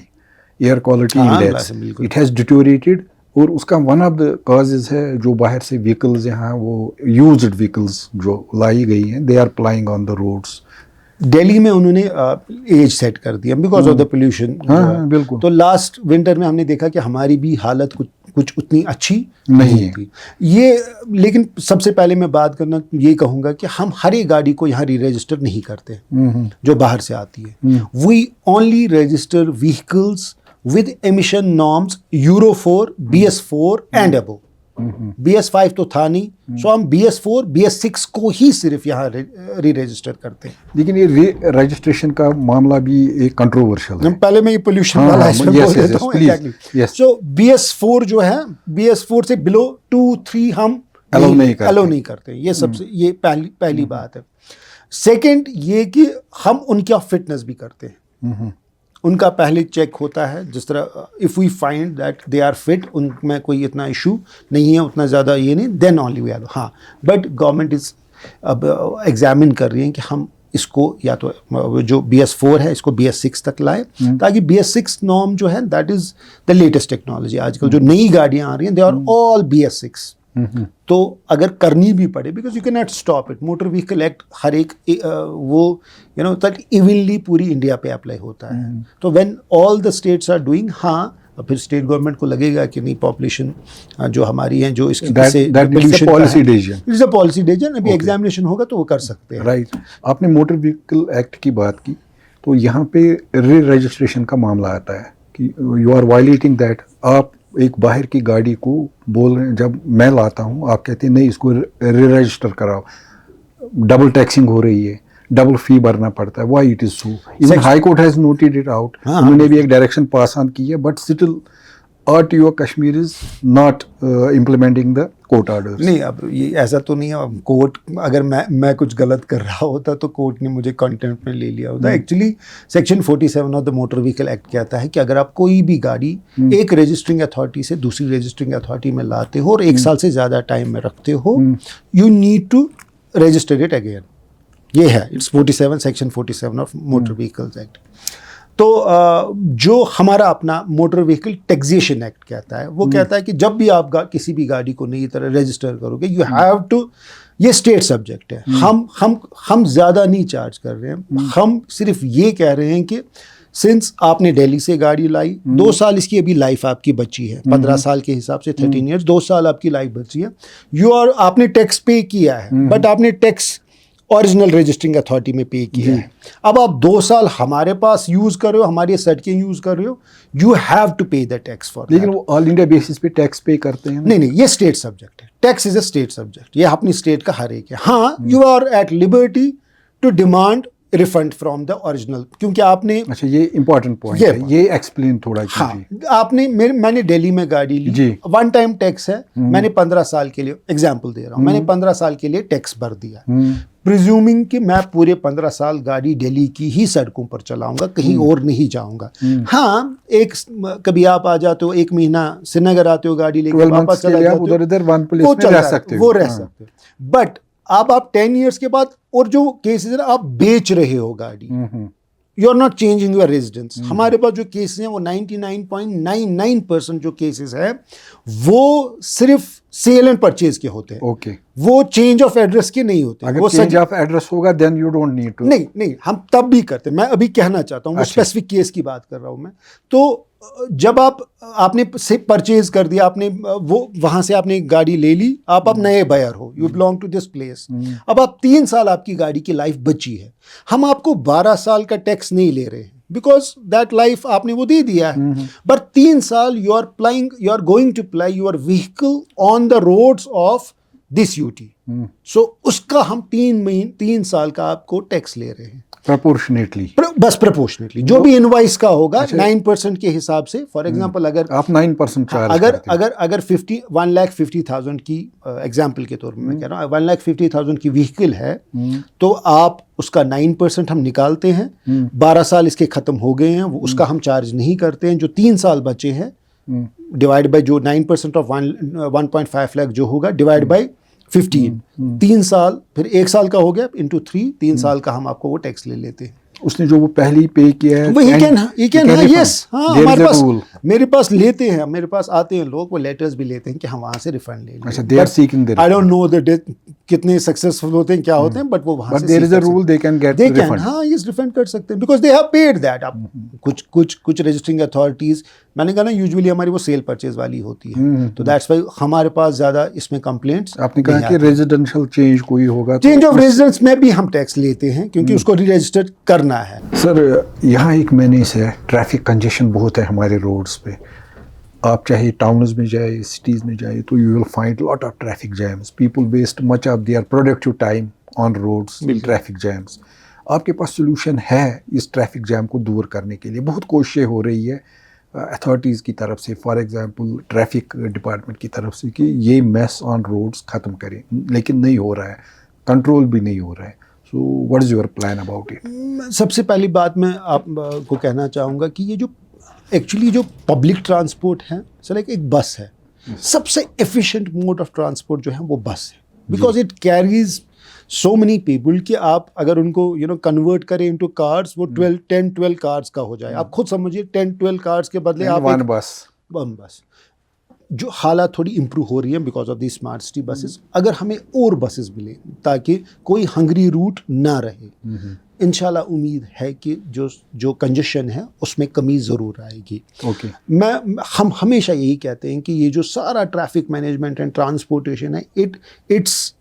air quality index, it has deteriorated, और उसका वन ऑफ द कॉजेज है जो बाहर से व्हीकल्स यहाँ वो यूज्ड व्हीकल्स जो लाई गई हैं, they are plying on the roads. Delhi में उन्होंने एज सेट कर दिया बिकॉज ऑफ द पोल्यूशन। बिल्कुल। तो लास्ट विंटर में हमने देखा कि हमारी भी हालत कुछ उतनी अच्छी नहीं थी ये। लेकिन सबसे पहले मैं बात करना ये कहूँगा कि हम हर एक गाड़ी को यहाँ री रजिस्टर नहीं करते जो बाहर से आती है। We only register vehicles with emission norms Euro 4, BS4 and above। BS5 तो था नहीं, सो हम BS4, BS6 को ही सिर्फ यहाँ री रजिस्टर करते हैं। लेकिन ये री रजिस्ट्रेशन का मामला भी एक कंट्रोवर्शियल है। पहले मैं ये पोल्यूशन वाला इसमें बोल देता हूँ। एग्जैक्टली, सो BS4 जो है, BS4 से बिलो 2-3 हम अलो नहीं करते। ये सबसे ये पहली बात है। सेकेंड ये कि हम उनकी फिटनेस भी करते हैं, उनका पहले चेक होता है, जिस तरह if we find that they are fit, उनमें कोई इतना इशू नहीं है, उतना ज़्यादा ये नहीं, देन ओनली वी आर। हाँ, बट गवर्नमेंट इज़ अब एग्जामिन कर रही है कि हम इसको या तो जो BS4 है इसको BS6 तक लाए, ताकि BS6 नॉर्म जो है that is the latest technology. आजकल जो नई गाड़ियाँ आ रही हैं दे आर ऑल BS6। तो अगर करनी भी पड़े, because you can not stop it, motor vehicle act हर एक वो यू नो दैट इवनली पूरी इंडिया पे अप्लाई होता है। तो when all the states are doing, हाँ फिर स्टेट गवर्नमेंट को लगेगा कि नहीं पॉपुलेशन जो हमारी है जो इसकी पॉलिसी डिसीजन, अभी एग्जामिनेशन होगा तो वो कर सकते हैं। राइट। आपने मोटर व्हीकल एक्ट की बात की, तो यहाँ पे री रजिस्ट्रेशन का मामला आता है कि यू आर वायलेटिंग दैट। आप एक बाहर की गाड़ी को बोल रहे हैं, जब मैं लाता हूँ आप कहते हैं नहीं इसको री रजिस्टर कराओ, डबल टैक्सिंग हो रही है। डबल फी भरना पड़ता है, why it is so? Even high court has noted it out, उन्होंने भी एक डायरेक्शन पास ऑन की है, but still RTO Kashmir is not implementing the court orders. नहीं, अब ये ऐसा तो नहीं है, अब कोर्ट अगर मैं कुछ गलत कर रहा होता तो कोर्ट ने मुझे कंटेम्प्ट में ले लिया होता। Actually section 47 of the motor vehicle act कहता है कि अगर आप कोई भी गाड़ी एक रजिस्टरिंग अथॉरिटी से दूसरी रजिस्टरिंग अथॉरिटी में लाते हो और 1 साल से ज़्यादा टाइम में रखते हो, you need to register it again. ये है, it's 47 section 47 of motor vehicles act. तो जो हमारा अपना मोटर व्हीकल टैक्सेशन एक्ट कहता है, वो कहता है कि जब भी आप किसी भी गाड़ी को नई तरह रजिस्टर करोगे, यू हैव टू, ये स्टेट सब्जेक्ट है, हम ज़्यादा नहीं चार्ज कर रहे हैं, हम सिर्फ ये कह रहे हैं कि सिंस आपने दिल्ली से गाड़ी लाई, 2 साल इसकी अभी लाइफ आपकी बची है, 15 साल के हिसाब से 13 ईयर्स, 2 साल आपकी लाइफ बची है, आपने टैक्स पे किया है, बट आपने टैक्स ओरिजिनल रजिस्टरिंग अथॉरिटी में पे किया है। अब आप 2 साल हमारे पास यूज कर रहे हो, हमारी सड़कें यूज कर रहे हो, you have to pay the tax for. लेकिन वो ऑल इंडिया बेसिस पे टैक्स पे करते हैं? नहीं, ये स्टेट सब्जेक्ट है, tax is a state subject, ये अपनी स्टेट का हर एक है। हाँ, you are at liberty to demand refund from the original, क्योंकि आपने, अच्छा ये इंपॉर्टेंट पॉइंट है, ये एक्सप्लेन थोड़ा कीजिए। हाँ, आपने मैंने दिल्ली में गाड़ी ली, 1 टाइम टैक्स है, मैंने 15 साल के लिए एग्जांपल दे रहा हूँ, मैंने 15 साल के लिए टैक्स भर दिया, प्रिज्यूमिंग कि मैं पूरे 15 साल गाड़ी दिल्ली की ही सड़कों पर चलाऊंगा, कहीं और नहीं जाऊंगा। हाँ, कभी आप आ जाते हो, 1 महीना श्रीनगर आते हो गाड़ी लेकर, वापस चले जाते हो, उधर वन प्लेस में रह सकते हो, वो रह सकते हो। बट अब आप 10 ईयर्स के बाद, और जो केसेस है आप बेच रहे हो गाड़ी, you are not changing your residence. हमारे पास जो केसेस हैं वो 99.99% जो केसेस है वो सिर्फ सेल एंड परचेज के होते हैं। ओके, वो चेंज ऑफ एड्रेस के नहीं होते। अगर चेंज ऑफ एड्रेस होगा then you don't need to. नहीं, हम तब भी करते हैं। मैं अभी कहना चाहता हूँ, वो स्पेसिफिक केस की बात कर रहा हूँ मैं। तो जब आपने से परचेज कर दिया, आपने वो वहां से आपने गाड़ी ले ली, आप अब नए बायर हो, you belong to this place, अब आप 3 साल आपकी गाड़ी की लाइफ बची है, हम आपको 12 साल का टैक्स नहीं ले रहे हैं, बिकॉज दैट लाइफ आपने वो दे दिया है। बट 3 साल you are going to ply your vehicle on the roads of this UT, so उसका हम 3 साल का आपको टैक्स ले रहे हैं प्रोपोर्शनेटली, बस प्रोपोर्शनेटली जो भी इनवाइस का होगा 9% के हिसाब से। फॉर एग्जांपल अगर आप 9% चार्ज अगर 1,50,000 की एग्जांपल के तौर पर मैं कह रहा हूँ, 1,50,000 की व्हीकल है, तो आप उसका 9% हम निकालते हैं, 12 साल इसके खत्म हो गए हैं, वो उसका हम चार्ज नहीं करते हैं। जो 3 साल बचे हैं डिवाइड बाय जो 9% ऑफ 1.5 लाख जो होगा डिवाइड बाय 15, 3 साल, फिर 1 साल का हो गया इंटू 3 साल का हम आपको वो टैक्स ले लेते हैं। उसने जो वो पहली पे किया है वो मेरे पास लेते हैं, मेरे पास आते हैं लोग, वो लेटर्स भी लेते हैं कि हम वहाँ से रिफंड ले लें। अच्छा, they are seeking there, I don't know that कितने सक्सेसफुल होते हैं, क्या होते हैं, बट वो वहाँ से there is a rule they can get refund. हाँ, ये रिफंड कर सकते हैं because they have paid that. अब कुछ रजिस्टरिंग अथॉरिटीज, मैंने कहा ना, यूजुअली हमारी वो सेल परचेज वाली होती है, तो दैट्स व्हाई हमारे पास ज़्यादा इसमें कंप्लेंट्स। आपने कहा कि रेजिडेंशियल चेंज कोई होगा, चेंज ऑफ रेजिडेंस में भी हम टैक्स लेते हैं क्योंकि उसको री रजिस्टर करना है। सर, यहाँ एक मेनेस है, ट्रैफिक कंजेशन बहुत है हमारे रोड्स पे। आप चाहे टाउन्स में जाए, सिटीज़ में जाए, तो you will find lot of traffic jams, people waste much of their productive time on roads in traffic jams. आपके पास सोल्यूशन है इस ट्रैफिक जैम को दूर करने के लिए? बहुत कोशिशें हो रही है अथॉरिटीज़ की तरफ से, फॉर एग्जांपल ट्रैफिक डिपार्टमेंट की तरफ से, कि ये मेस ऑन रोड्स ख़त्म करें, लेकिन नहीं हो रहा है, कंट्रोल भी नहीं हो रहा है। So what is your plan about it? सबसे पहली बात मैं आपको कहना चाहूँगा कि ये जो एक्चुअली जो पब्लिक ट्रांसपोर्ट है, सर, एक बस है, सबसे एफिशिएंट मोड ऑफ ट्रांसपोर्ट जो है वो बस है, because it carries so many people कि आप अगर उनको कन्वर्ट करें इनटू कार्स, वो 10-12 कार्स का हो जाए। आप खुद समझिए, 10-12 कार्स के बदले आप वन बस। जो हालात थोड़ी इंप्रूव हो रही है because of the smart city buses, अगर हमें और बसेस मिले ताकि कोई हंगरी रूट ना रहे, इंशाल्लाह उम्मीद है कि जो कंजेशन है उसमें कमी ज़रूर आएगी। हम हमेशा यही कहते हैं कि ये जो सारा ट्रैफिक मैनेजमेंट एंड ट्रांसपोर्टेशन है, इट्स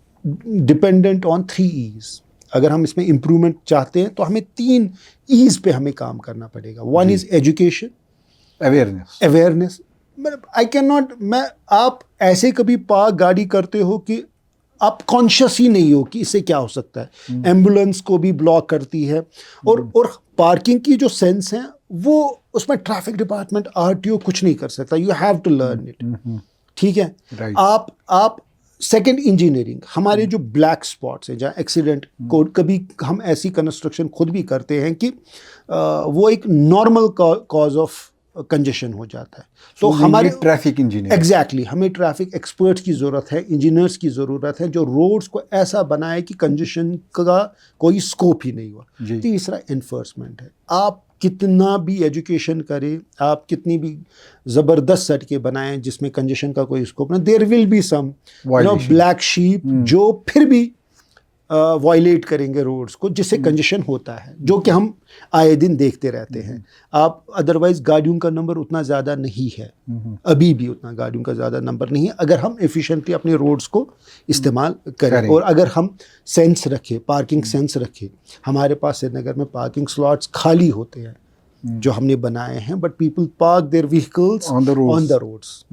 डिपेंडेंट ऑन 3 E's। अगर हम इसमें इम्प्रूवमेंट चाहते हैं तो हमें 3 E's पे हमें काम करना पड़ेगा। 1 is education, awareness. I can not, आप ऐसे कभी पार्क गाड़ी करते हो कि आप कॉन्शियस ही नहीं हो कि इससे क्या हो सकता है। एम्बुलेंस को भी ब्लॉक करती है। और पार्किंग की जो सेंस है वो उसमें ट्रैफिक डिपार्टमेंट आरटीओ कुछ नहीं कर सकता। You have to learn it. ठीक है। Right. आप सेकंड इंजीनियरिंग, हमारे जो ब्लैक स्पॉट्स हैं जहाँ एक्सीडेंट को, कभी हम ऐसी कंस्ट्रक्शन खुद भी करते हैं कि वो एक नॉर्मल कॉज ऑफ कंजेशन हो जाता है। तो हमारे ट्रैफिक इंजीनियर, एग्जैक्टली हमें ट्रैफिक एक्सपर्ट्स की ज़रूरत है, इंजीनियर्स की ज़रूरत है जो रोड्स को ऐसा बनाए कि कंजेशन का कोई स्कोप ही नहीं हुआ। तीसरा एनफोर्समेंट है। आप कितना भी एजुकेशन करें, आप कितनी भी ज़बरदस्त सड़कें बनाएं जिसमें कंजेशन का कोई स्कोप ना, there will be some black sheep जो फिर भी वायलेट करेंगे रोड्स को, जिससे कंजेशन होता है, जो कि हम आए दिन देखते रहते हैं। आप अदरवाइज गाड़ियों का नंबर उतना ज़्यादा नहीं है, अभी भी उतना गाड़ियों का ज़्यादा नंबर नहीं है अगर हम एफिशिएंटली अपने रोड्स को इस्तेमाल करें। और अगर हम सेंस रखें, पार्किंग सेंस रखें। हमारे पास श्रीनगर में पार्किंग स्लॉट्स खाली होते हैं जो हमने बनाए हैं, but people park their vehicles on the roads.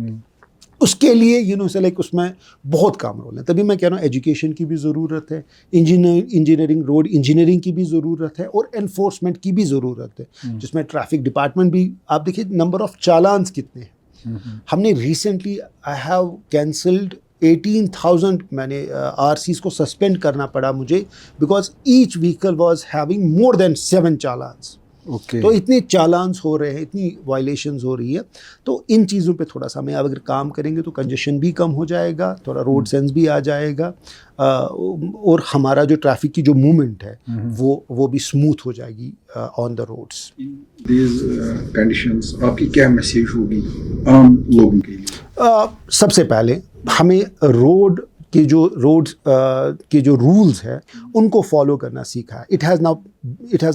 उसके लिए से लाइक उसमें बहुत काम रोल है। तभी मैं कह रहा हूँ एजुकेशन की भी ज़रूरत है, इंजीनियरिंग रोड इंजीनियरिंग की भी ज़रूरत है, और एनफोर्समेंट की भी ज़रूरत है, जिसमें ट्रैफिक डिपार्टमेंट भी। आप देखिए नंबर ऑफ चालान्स कितने हैं। हमने रिसेंटली आई हैव कैंसल्ड 18,000 मैंने आरसीज को सस्पेंड करना पड़ा मुझे, because each vehicle was having more than 7 चालान्स। तो इतने चालान्स हो रहे हैं, इतनी वायलेशंस हो रही है। तो इन चीज़ों पे थोड़ा सा हमें अगर काम करेंगे तो कंजेशन भी कम हो जाएगा, थोड़ा रोड सेंस भी आ जाएगा, और हमारा जो ट्रैफिक की जो मूवमेंट है वो भी स्मूथ हो जाएगी on the roads. These conditions आपकी क्या मैसेज होगी आम लोगों के लिए? सबसे पहले हमें रोड के जो रूल्स हैं उनको फॉलो करना सीखा है। It has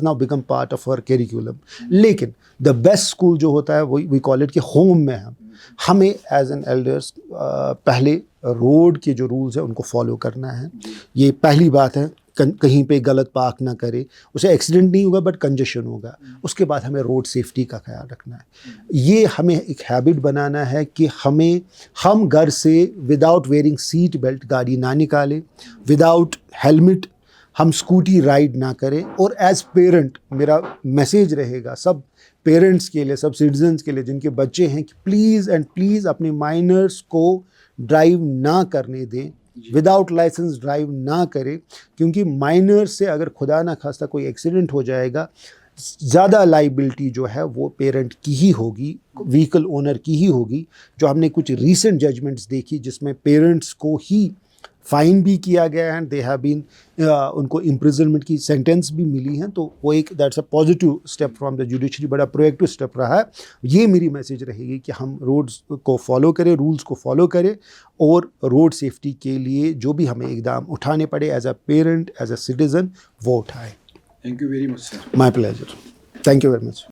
now become part of our curriculum. लेकिन द बेस्ट स्कूल जो होता है वी कॉल इट कि होम में हमें एज एन एल्डर्स पहले रोड के जो रूल्स हैं उनको फॉलो करना है। ये पहली बात है। कहीं पे गलत पार्क ना करे, उसे एक्सीडेंट नहीं होगा बट कंजेशन होगा। उसके बाद हमें रोड सेफ्टी का ख्याल रखना है। ये हमें एक हैबिट बनाना है कि हम घर से विदाउट वेयरिंग सीट बेल्ट गाड़ी ना निकालें, विदाउट हेलमेट हम स्कूटी राइड ना करें। और एज पेरेंट मेरा मैसेज रहेगा सब पेरेंट्स के लिए, सब सिटीजन्स के लिए जिनके बच्चे हैं, कि प्लीज़ एंड प्लीज़ अपने माइनर्स को ड्राइव ना करने दें, विदाउट लाइसेंस ड्राइव ना करें, क्योंकि माइनर्स से अगर खुदा ना खास्ता कोई एक्सीडेंट हो जाएगा, ज़्यादा लाइबिलिटी जो है वो पेरेंट की ही होगी, व्हीकल ओनर की ही होगी। जो हमने कुछ रीसेंट जजमेंट्स देखी जिसमें पेरेंट्स को ही फाइन भी किया गया है, दे हैव बीन उनको इम्प्रिजनमेंट की सेंटेंस भी मिली हैं। तो वो एक that's a positive step from the judiciary, बड़ा प्रोएक्टिव स्टेप रहा है। ये मेरी मैसेज रहेगी कि हम रोड्स को फॉलो करें, रूल्स को फॉलो करें, और रोड सेफ्टी के लिए जो भी हमें इकदाम उठाने पड़े as a parent, as a citizen, वो उठाएं। Thank you very much sir. My pleasure. Thank you very much.